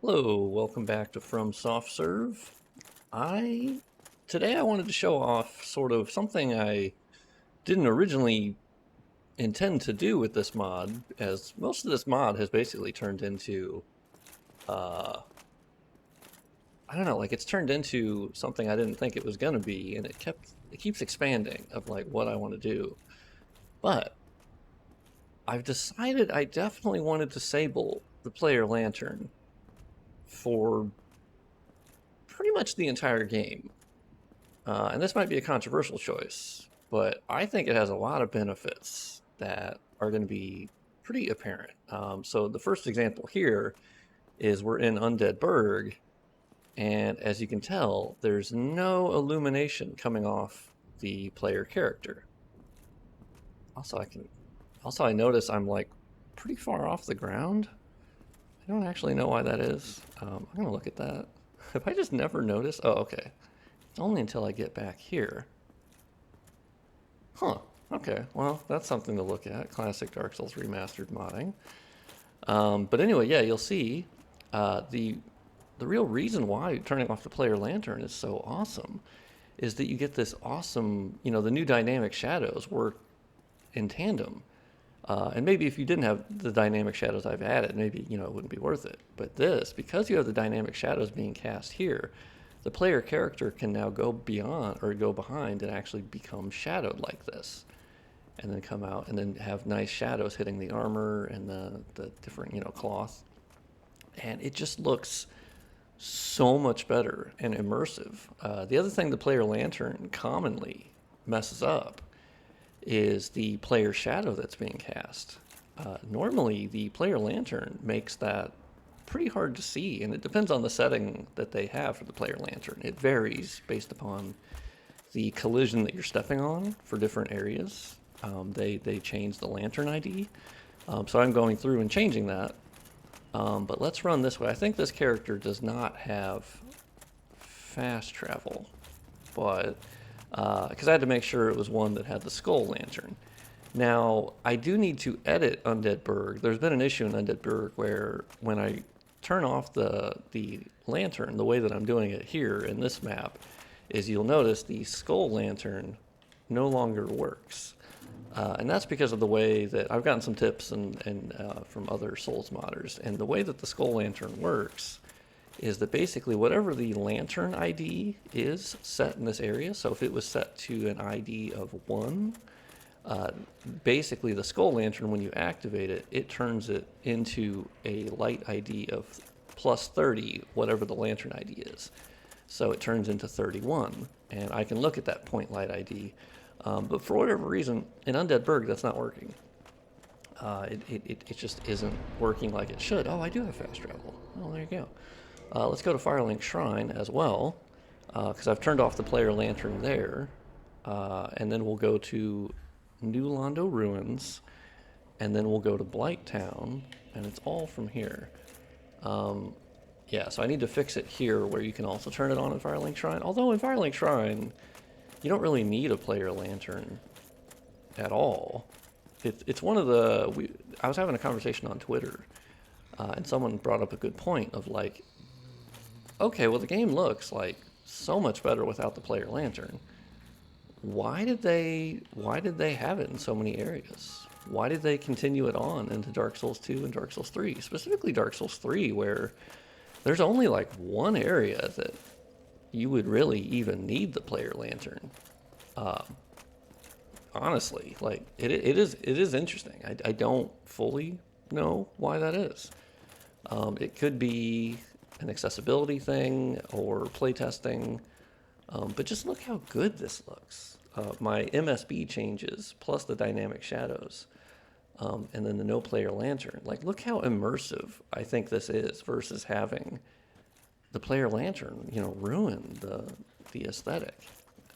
Hello, welcome back to From Soft Serve. Today I wanted to show off sort of something I didn't originally intend to do with this mod, as most of this mod has basically turned into I don't know, like it's turned into something I didn't think it was gonna be, and it keeps expanding of like what I want to do. But I've decided I definitely want to disable the player lantern for pretty much the entire game. And this might be a controversial choice, but I think it has a lot of benefits that are going to be pretty apparent. So the first example here is we're in Undead Berg, and as you can tell, there's no illumination coming off the player character. Also I notice I'm like pretty far off the ground. I don't actually know why that is. I'm gonna look at that. Have I just never noticed? Oh, okay. It's only until I get back here. Huh. Okay. Well, that's something to look at. Classic Dark Souls Remastered modding. But anyway, yeah, you'll see the real reason why turning off the player lantern is so awesome is that you get this awesome, the new dynamic shadows work in tandem. And maybe if you didn't have the dynamic shadows I've added, maybe, it wouldn't be worth it. But this, because you have the dynamic shadows being cast here, the player character can now go beyond or go behind and actually become shadowed like this. And then come out and then have nice shadows hitting the armor and the different, cloth. And it just looks so much better and immersive. The other thing the player lantern commonly messes up is the player shadow that's being cast. Normally, the player lantern makes that pretty hard to see, and it depends on the setting that they have for the player lantern. It varies based upon the collision that you're stepping on for different areas. They change the lantern ID, so I'm going through and changing that. But let's run this way. I think this character does not have fast travel, but because I had to make sure it was one that had the skull lantern. Now, I do need to edit Undead Berg. There's been an issue in Undead Berg where when I turn off the lantern, the way that I'm doing it here in this map, is you'll notice the skull lantern no longer works. And that's because of the way that I've gotten some tips and from other Souls modders. And the way that the skull lantern works is that basically whatever the lantern ID is set in this area, so if it was set to an ID of 1, basically the skull lantern, when you activate it, it turns it into a light ID of plus 30, whatever the lantern ID is. So it turns into 31, and I can look at that point light ID. But for whatever reason, in Undead Berg, that's not working. It just isn't working like it should. Oh, I do have fast travel. Oh, there you go. Let's go to Firelink Shrine as well, because I've turned off the player lantern there. And then we'll go to New Londo Ruins, and then we'll go to Blight Town, and it's all from here. Yeah, so I need to fix it here where you can also turn it on in Firelink Shrine. Although in Firelink Shrine, you don't really need a player lantern at all. It's one of the... I was having a conversation on Twitter, and someone brought up a good point of like, okay, well the game looks like so much better without the player lantern. Why did they have it in so many areas? Why did they continue it on into Dark Souls 2 and Dark Souls 3? Specifically Dark Souls 3, where there's only like one area that you would really even need the player lantern. Honestly, like it is interesting. I don't fully know why that is. It could be an accessibility thing or playtesting, but just look how good this looks. My MSB changes plus the dynamic shadows, and then the no player lantern. Like, look how immersive I think this is versus having the player lantern, ruin the aesthetic,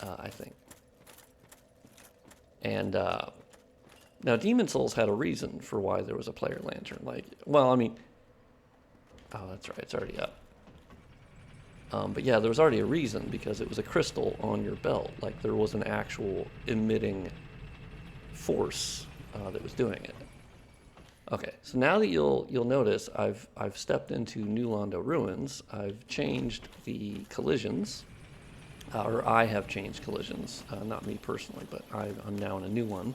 I think. And now Demon Souls had a reason for why there was a player lantern. Like, well, I mean, oh, that's right, it's already up. But yeah, there was already a reason because it was a crystal on your belt. Like, there was an actual emitting force that was doing it. Okay, so now that you'll notice, I've stepped into New Londo Ruins. I've changed the collisions, or I have changed collisions, not me personally, but I'm now in a new one,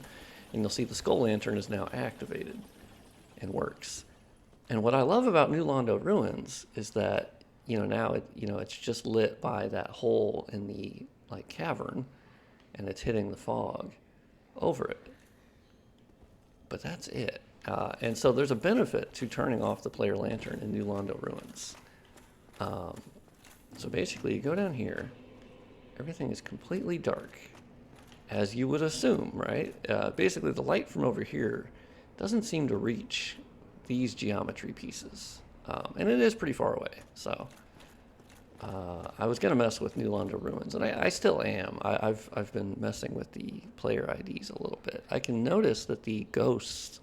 and you'll see the skull lantern is now activated and works. And what I love about New Londo Ruins is that now it's just lit by that hole in the like cavern, and it's hitting the fog over it. But that's it. And so there's a benefit to turning off the player lantern in New Londo Ruins. So basically, you go down here, everything is completely dark, as you would assume, right? Basically, the light from over here doesn't seem to reach these geometry pieces. And it is pretty far away, so I was going to mess with New Londo Ruins, and I still am. I've been messing with the player IDs a little bit. I can notice that the ghosts,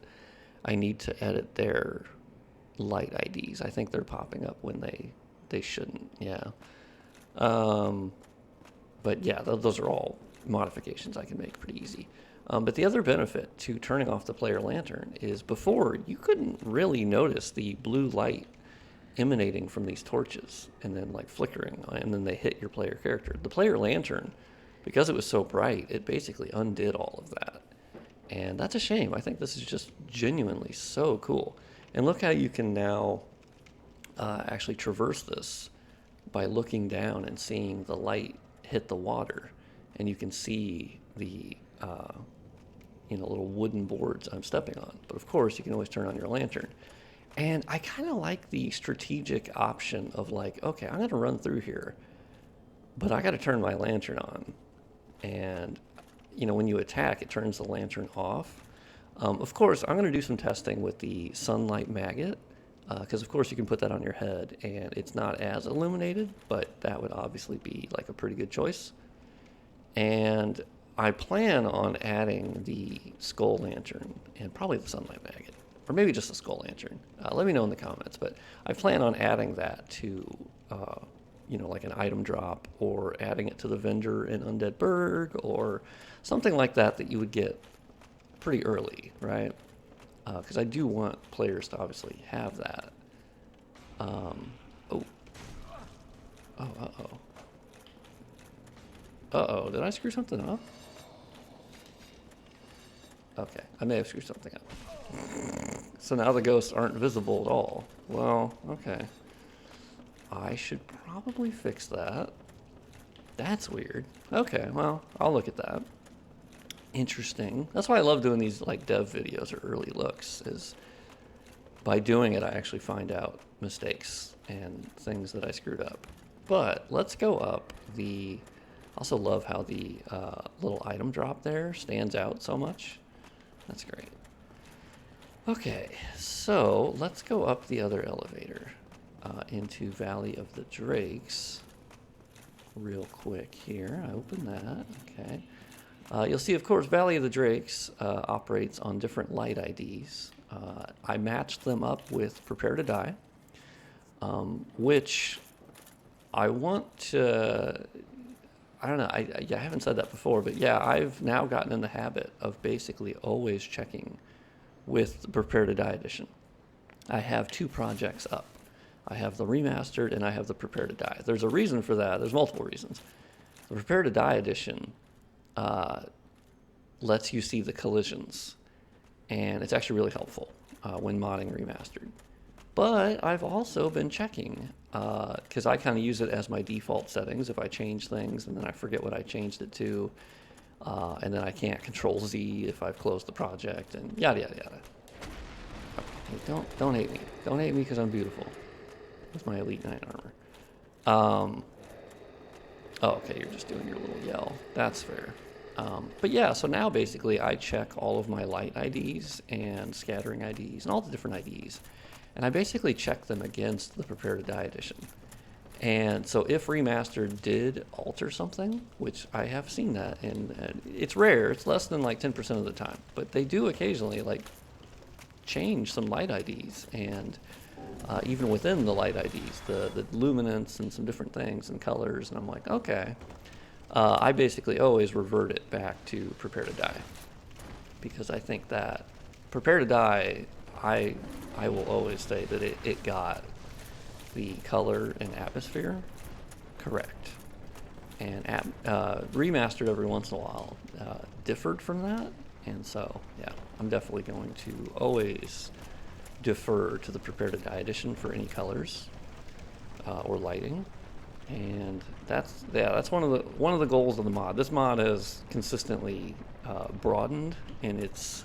I need to edit their light IDs. I think they're popping up when they shouldn't, yeah. But yeah, those are all modifications I can make pretty easy. But the other benefit to turning off the player lantern is before, you couldn't really notice the blue light emanating from these torches and then like flickering, and then they hit your player character. The player lantern, because it was so bright, it basically undid all of that. And that's a shame. I think this is just genuinely so cool. And look how you can now actually traverse this by looking down and seeing the light hit the water. And you can see the little wooden boards I'm stepping on. But of course, you can always turn on your lantern. And I kind of like the strategic option of like, okay, I'm going to run through here, but I got to turn my lantern on. And, when you attack, it turns the lantern off. Of course, I'm going to do some testing with the sunlight maggot, because of course you can put that on your head and it's not as illuminated, but that would obviously be like a pretty good choice. And I plan on adding the skull lantern and probably the sunlight maggot, or maybe just the skull lantern. Let me know in the comments, but I plan on adding that to, like an item drop, or adding it to the vendor in Undead Berg, or something like that you would get pretty early, right? Because I do want players to obviously have that. Uh-oh, did I screw something up? Okay, I may have screwed something up. So now the ghosts aren't visible at all. Well, okay. I should probably fix that. That's weird. Okay, well, I'll look at that. Interesting. That's why I love doing these like dev videos or early looks, is by doing it I actually find out mistakes and things that I screwed up. But let's go up the... Also love how the little item drop there stands out so much. That's great. Okay, so let's go up the other elevator into Valley of the Drakes real quick here. I open that, okay. You'll see, of course, Valley of the Drakes operates on different light IDs. I matched them up with Prepare to Die, which I want to... I don't know, I haven't said that before, but yeah, I've now gotten in the habit of basically always checking with the Prepare to Die edition. I have two projects up. I have the remastered and I have the Prepare to Die. There's a reason for that. There's multiple reasons. The Prepare to Die edition lets you see the collisions, and it's actually really helpful when modding remastered. But I've also been checking, because I kind of use it as my default settings. If I change things and then I forget what I changed it to, and then I can't Control Z if I've closed the project, and yada yada yada. Hey, don't hate me. Don't hate me because I'm beautiful. With my Elite 9 armor. Oh, okay, you're just doing your little yell. That's fair. But yeah, so now basically I check all of my light IDs and scattering IDs and all the different IDs. And I basically check them against the Prepare to Die edition. And so if Remastered did alter something, which I have seen that, and it's rare, it's less than like 10% of the time, but they do occasionally like change some light IDs, and even within the light IDs, the luminance and some different things and colors, and I'm like, okay. I basically always revert it back to Prepare to Die, because I think that Prepare to Die I will always say that it got the color and atmosphere correct. And remastered every once in a while differed from that. And so, yeah, I'm definitely going to always defer to the Prepare to Die edition for any colors or lighting. And that's one of the goals of the mod. This mod has consistently broadened in its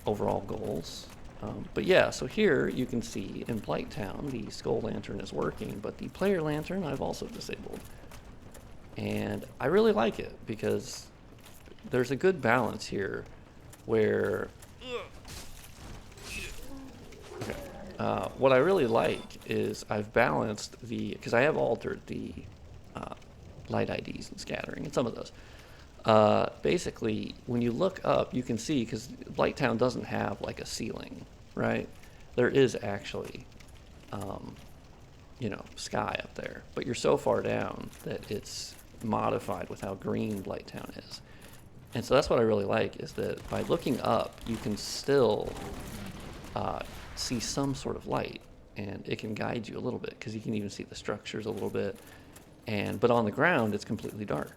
overall goals. But yeah, so here you can see in Blighttown the Skull Lantern is working, but the Player Lantern I've also disabled. And I really like it because there's a good balance here where... Okay. What I really like is I've balanced the... because I have altered the light IDs and scattering and some of those. Basically, when you look up, you can see, because Blighttown doesn't have like a ceiling, right? There is actually, you know, sky up there, but you're so far down that it's modified with how green Blighttown is. And so that's what I really like, is that by looking up, you can still see some sort of light, and it can guide you a little bit, because you can even see the structures a little bit. But on the ground, it's completely dark.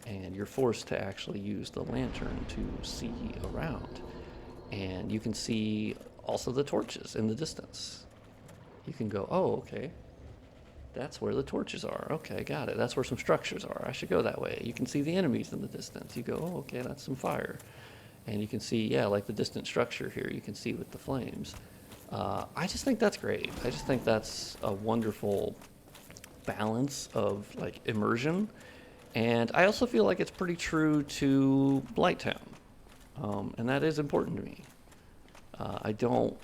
And you're forced to actually use the lantern to see around. And you can see also the torches in the distance. You can go, oh, okay, that's where the torches are. Okay, got it. That's where some structures are. I should go that way. You can see the enemies in the distance. You go, oh, okay, that's some fire. And you can see, yeah, like the distant structure here, you can see with the flames. I just think that's great. I just think that's a wonderful balance of like immersion. And I also feel like it's pretty true to Blighttown, and that is important to me. I do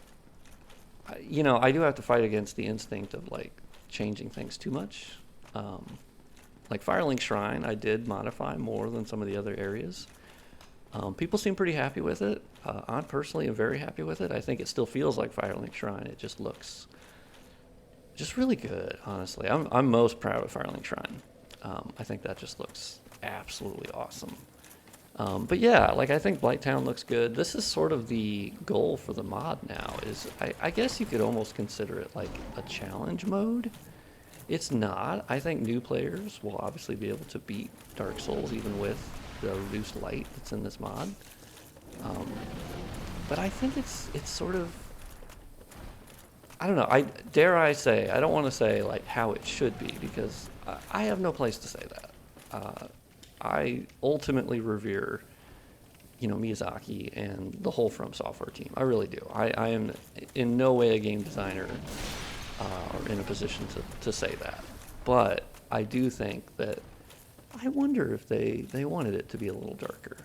have to fight against the instinct of like changing things too much. Like Firelink Shrine, I did modify more than some of the other areas. People seem pretty happy with it. I personally am very happy with it. I think it still feels like Firelink Shrine. It just looks just really good, honestly. I'm most proud of Firelink Shrine. I think that just looks absolutely awesome. But yeah, like I think Blighttown looks good. This is sort of the goal for the mod now. I guess you could almost consider it like a challenge mode. It's not. I think new players will obviously be able to beat Dark Souls even with the reduced light that's in this mod. But I think it's sort of, I don't know. Dare I say, I don't want to say like how it should be, because I have no place to say that. I ultimately revere, Miyazaki and the whole From Software team. I really do. I am in no way a game designer or in a position to say that. But I do think that, I wonder if they wanted it to be a little darker.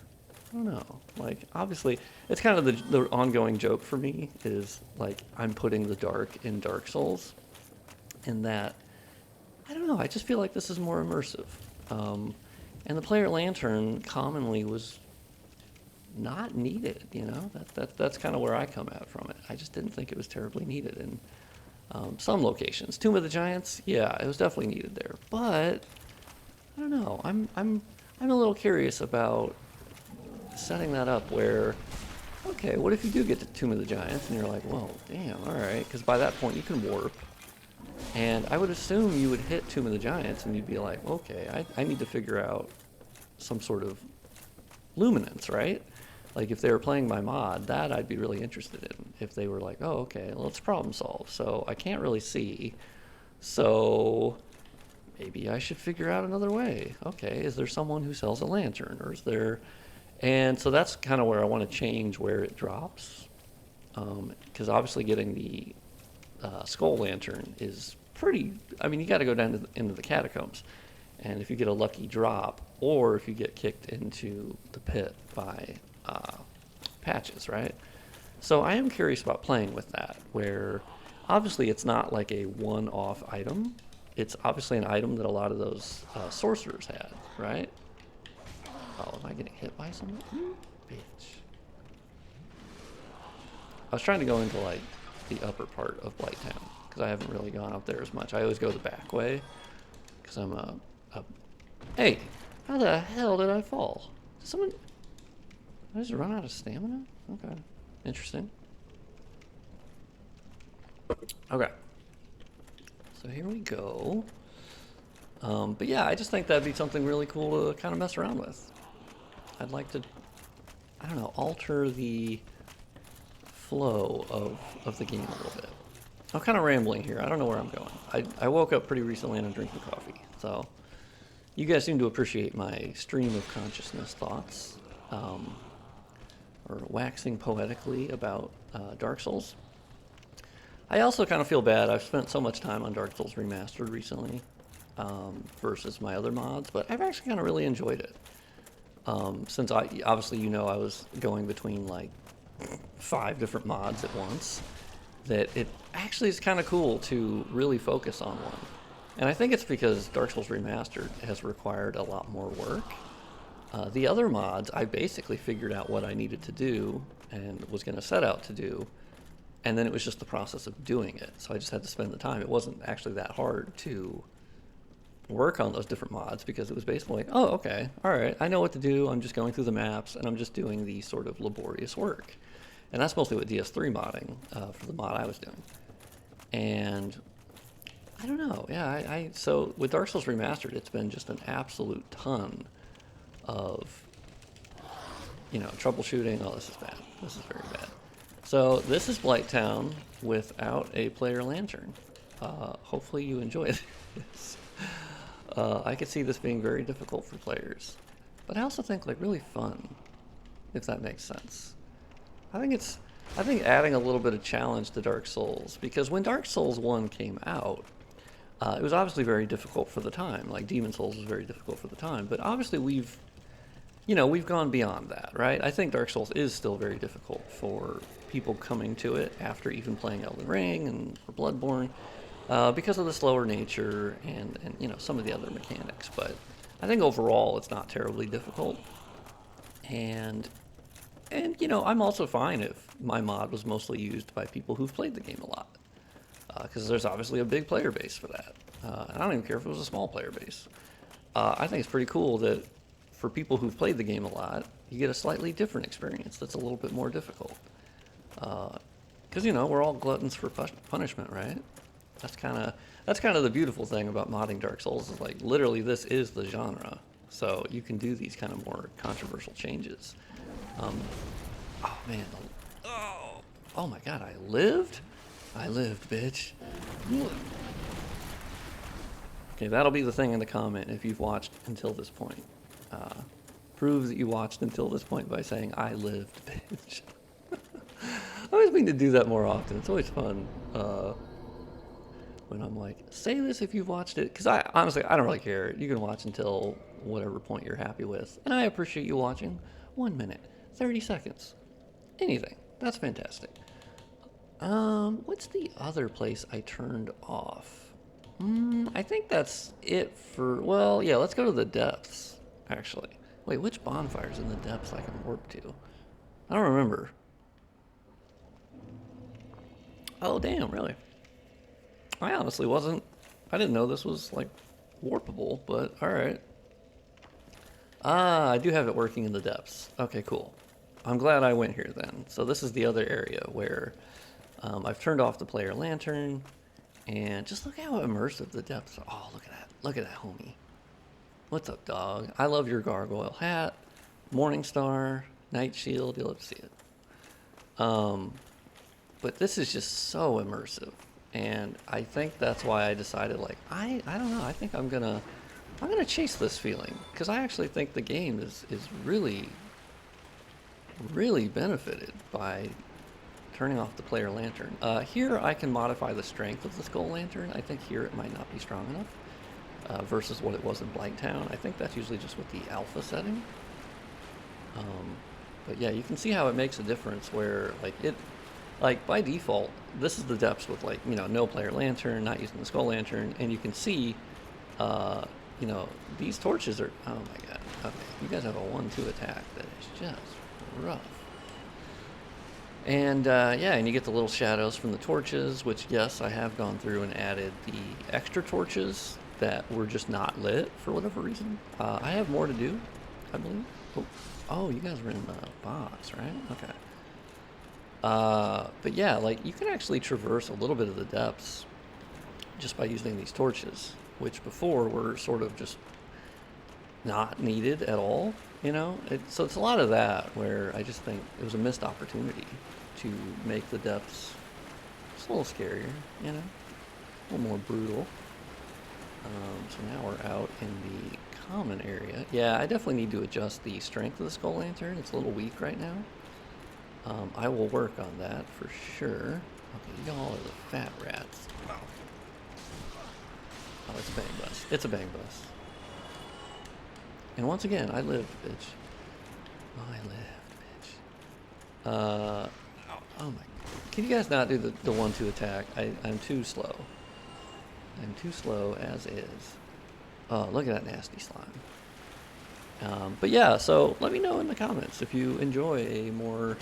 I don't know. Like, obviously, it's kind of the ongoing joke for me is, like, I'm putting the dark in Dark Souls. And that, I don't know, I just feel like this is more immersive. And the player lantern commonly was not needed, That's kind of where I come at from it. I just didn't think it was terribly needed in some locations. Tomb of the Giants, yeah, it was definitely needed there. But, I don't know, I'm a little curious about setting that up where, okay, what if you do get to Tomb of the Giants and you're like, well, damn, all right, because by that point you can warp. And I would assume you would hit Tomb of the Giants and you'd be like, okay, I need to figure out some sort of luminance, right? Like if they were playing my mod, that I'd be really interested in. If they were like, oh, okay, well, let's problem solve. So I can't really see. So maybe I should figure out another way. Okay, is there someone who sells a lantern, or is there... And so that's kind of where I want to change where it drops. Because obviously getting the skull lantern is pretty... I mean, you got to go down into the catacombs. And if you get a lucky drop, or if you get kicked into the pit by patches, right? So I am curious about playing with that, where obviously it's not like a one-off item. It's obviously an item that a lot of those sorcerers had, right? Oh, am I getting hit by something? Bitch. I was trying to go into, like, the upper part of Blighttown, because I haven't really gone up there as much. I always go the back way, because I'm a... Hey! How the hell did I fall? Did someone... Did I just run out of stamina? Okay. Interesting. Okay. So here we go. But yeah, I just think that'd be something really cool to kind of mess around with. I'd like to, I don't know, alter the flow of the game a little bit. I'm kind of rambling here. I don't know where I'm going. I woke up pretty recently and I'm drinking coffee. So you guys seem to appreciate my stream of consciousness thoughts, or waxing poetically about Dark Souls. I also kind of feel bad. I've spent so much time on Dark Souls Remastered recently versus my other mods, but I've actually kind of really enjoyed it. Since obviously, you know, I was going between like 5 different mods at once, that it actually is kind of cool to really focus on one. And I think it's because Dark Souls Remastered has required a lot more work. The other mods, I basically figured out what I needed to do and was going to set out to do, and then it was just the process of doing it. So I just had to spend the time. It wasn't actually that hard to work on those different mods because it was basically like, oh, okay, all right, I know what to do. I'm just going through the maps and I'm just doing the sort of laborious work. And that's mostly what DS3 modding for the mod I was doing. And I don't know, yeah, so with Dark Souls Remastered, it's been just an absolute ton of, you know, troubleshooting. Oh, this is bad. This is very bad. So this is Blighttown without a player lantern. Hopefully you enjoy this. I could see this being very difficult for players, but I also think like really fun, if that makes sense. I think adding a little bit of challenge to Dark Souls, because when Dark Souls 1 came out, it was obviously very difficult for the time. Like Demon Souls was very difficult for the time, but obviously we've gone beyond that, right? I think Dark Souls is still very difficult for people coming to it after even playing Elden Ring and or Bloodborne, because of the slower nature and you know, some of the other mechanics. But I think overall it's not terribly difficult. And you know, I'm also fine if my mod was mostly used by people who've played the game a lot, because there's obviously a big player base for that. And I don't even care if it was a small player base. I think it's pretty cool that for people who've played the game a lot, you get a slightly different experience that's a little bit more difficult. Because you know, we're all gluttons for punishment, right? That's kind of the beautiful thing about modding Dark Souls, is like literally this is the genre, so you can do these kind of more controversial changes. Oh man, oh my god, I lived, bitch. Okay, that'll be the thing in the comment if you've watched until this point. Prove that you watched until this point by saying I lived, bitch. I always mean to do that more often. It's always fun when I'm like, say this if you've watched it, because I honestly don't really care. You can watch until whatever point you're happy with, and I appreciate you watching. 1 minute, 30 seconds, anything. That's fantastic. What's the other place I turned off? I think that's it for, well, yeah, let's go to the depths, actually. Wait, which bonfire's in the depths I can warp to? I don't remember. Oh, damn, really? I honestly I didn't know this was, like, warpable, but alright. Ah, I do have it working in the depths. Okay, cool. I'm glad I went here then. So this is the other area where I've turned off the player lantern, and just look how immersive the depths are. Oh, look at that. Look at that, homie. What's up, dog? I love your gargoyle hat, morning star, night shield. You'll have to see it. But this is just so immersive, and I think that's why I decided, like, I don't know. I think I'm gonna chase this feeling, because I actually think the game is really benefited by turning off the player lantern. Here I can modify the strength of the skull lantern. I think here it might not be strong enough versus what it was in Blighttown. I think that's usually just with the alpha setting. But yeah, you can see how it makes a difference where like by default, this is the depths with, like, you know, no player lantern, not using the skull lantern, and you can see, you know, these torches are, oh my god, okay, you guys have a 1-2 attack that is just rough. And yeah, and you get the little shadows from the torches, which, yes, I have gone through and added the extra torches that were just not lit for whatever reason. I have more to do, I believe. Oh, you guys are in the box, right? Okay. But yeah, like you can actually traverse a little bit of the depths just by using these torches, which before were sort of just not needed at all, you know? So it's a lot of that where I just think it was a missed opportunity to make the depths just a little scarier, you know? A little more brutal. So now we're out in the common area. Yeah, I definitely need to adjust the strength of the skull lantern. It's a little weak right now. I will work on that for sure. Okay, y'all are the fat rats. Oh, it's a bang bus. It's a bang bus. And once again, I lived, bitch. I lived, bitch. Oh my. Can you guys not do the 1-2 attack? I'm too slow. I'm too slow as is. Oh, look at that nasty slime. But yeah, so let me know in the comments if you enjoy a more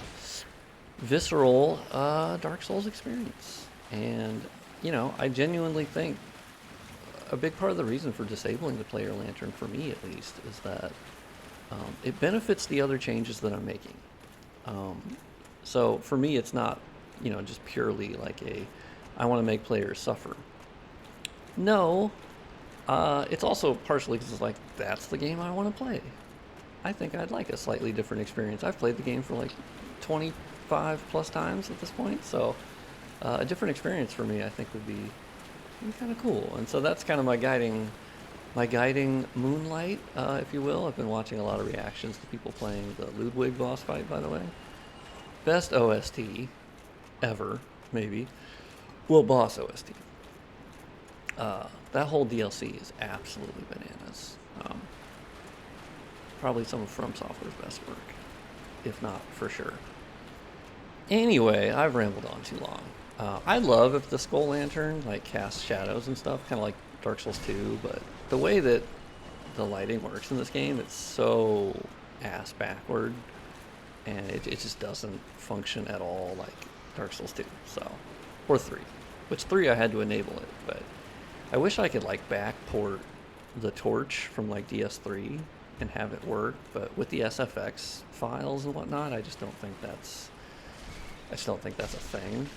visceral Dark Souls experience. And, you know, I genuinely think a big part of the reason for disabling the player lantern, for me at least, is that it benefits the other changes that I'm making. So for me, it's not, you know, just purely like I want to make players suffer. No, it's also partially because it's like, that's the game I want to play. I think I'd like a slightly different experience. I've played the game for like 25 plus times at this point, so a different experience for me I think would be kind of cool. And so that's kind of my guiding moonlight, if you will. I've been watching a lot of reactions to people playing the Ludwig boss fight, by the way. Best OST ever, maybe. Well, boss OST. That whole DLC is absolutely bananas. Probably some of From Software's best work, if not for sure. Anyway, I've rambled on too long. I love if the Skull Lantern like casts shadows and stuff, kind of like Dark Souls 2, but the way that the lighting works in this game, it's so ass backward, and it just doesn't function at all like Dark Souls 2, so, or 3, which 3 I had to enable it, but I wish I could like backport the torch from like DS3 and have it work, but with the SFX files and whatnot, I just don't think that's a thing.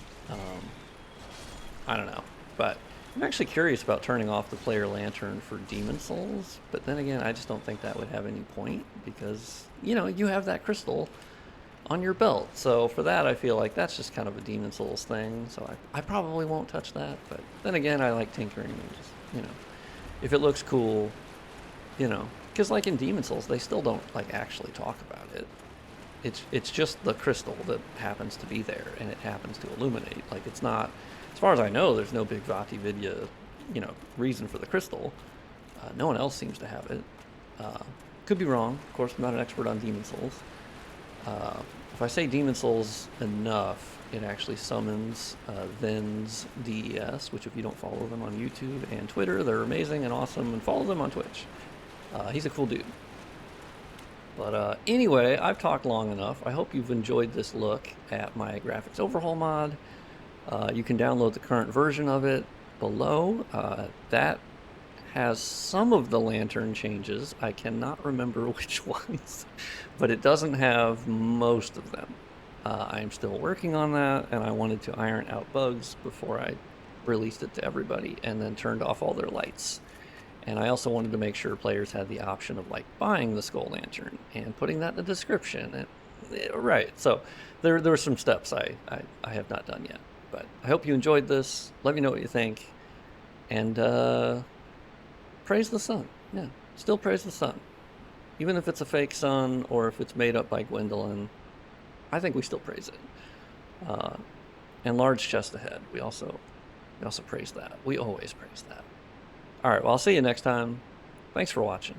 I don't know, but I'm actually curious about turning off the player lantern for Demon Souls, but then again, I just don't think that would have any point because, you know, you have that crystal on your belt. So for that, I feel like that's just kind of a Demon Souls thing. So I probably won't touch that, but then again, I like tinkering and just, you know, if it looks cool, you know, because like in Demon Souls, they still don't like actually talk about it. It's just the crystal that happens to be there, and it happens to illuminate. Like, it's not, as far as I know, there's no big Vati Vidya, you know, reason for the crystal. No one else seems to have it. Could be wrong. Of course, I'm not an expert on Demon Souls. If I say Demon Souls enough, it actually summons Then's DES, which if you don't follow them on YouTube and Twitter, they're amazing and awesome, and follow them on Twitch. He's a cool dude. But anyway, I've talked long enough. I hope you've enjoyed this look at my graphics overhaul mod. You can download the current version of it below. That has some of the lantern changes. I cannot remember which ones, but it doesn't have most of them. I'm still working on that, and I wanted to iron out bugs before I released it to everybody and then turned off all their lights. And I also wanted to make sure players had the option of like buying the Skull Lantern and putting that in the description. And, right, so there were some steps I have not done yet. But I hope you enjoyed this. Let me know what you think. And praise the sun. Yeah, still praise the sun. Even if it's a fake sun or if it's made up by Gwendolyn, I think we still praise it. And large chest ahead. We also praise that. We always praise that. All right, well, I'll see you next time. Thanks for watching.